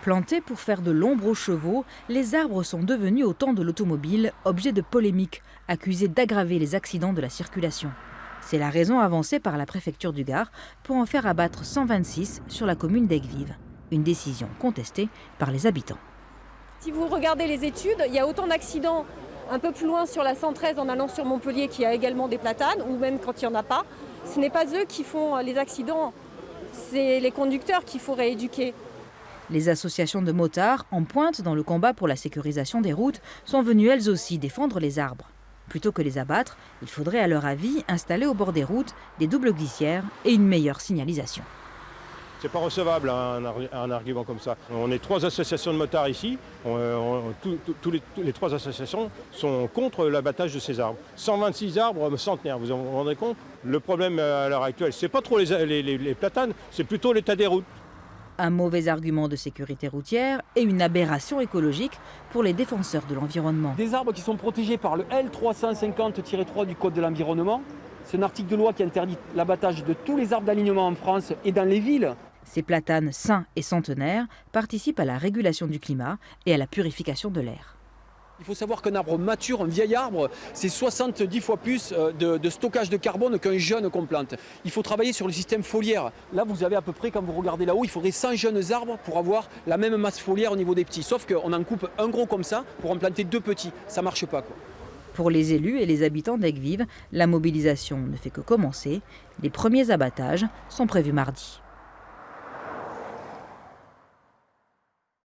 Plantés pour faire de l'ombre aux chevaux, les arbres sont devenus au temps de l'automobile objet de polémiques, accusés d'aggraver les accidents de la circulation. C'est la raison avancée par la préfecture du Gard pour en faire abattre 126 sur la commune d'Aigues-Vives. Une décision contestée par les habitants. Si vous regardez les études, il y a autant d'accidents un peu plus loin sur la 113 en allant sur Montpellier qui a également des platanes, ou même quand il n'y en a pas. Ce n'est pas eux qui font les accidents, c'est les conducteurs qu'il faut rééduquer. Les associations de motards, en pointe dans le combat pour la sécurisation des routes, sont venues elles aussi défendre les arbres. Plutôt que les abattre, il faudrait à leur avis installer au bord des routes des doubles glissières et une meilleure signalisation. C'est pas recevable un argument comme ça. On est 3 associations de motards ici. Les 3 associations sont contre l'abattage de ces arbres. 126 arbres centenaires, vous vous rendez compte? Le problème à l'heure actuelle, c'est pas trop les platanes, c'est plutôt l'état des routes. Un mauvais argument de sécurité routière et une aberration écologique pour les défenseurs de l'environnement. Des arbres qui sont protégés par le L350-3 du Code de l'environnement. C'est un article de loi qui interdit l'abattage de tous les arbres d'alignement en France et dans les villes. Ces platanes sains et centenaires participent à la régulation du climat et à la purification de l'air. Il faut savoir qu'un arbre mature, un vieil arbre, c'est 70 fois plus de stockage de carbone qu'un jeune qu'on plante. Il faut travailler sur le système foliaire. Là, vous avez à peu près, quand vous regardez là-haut, il faudrait 100 jeunes arbres pour avoir la même masse foliaire au niveau des petits. Sauf qu'on en coupe un gros comme ça pour en planter 2 petits. Ça ne marche pas, quoi. Pour les élus et les habitants d'Aigues-Vives, la mobilisation ne fait que commencer. Les premiers abattages sont prévus mardi.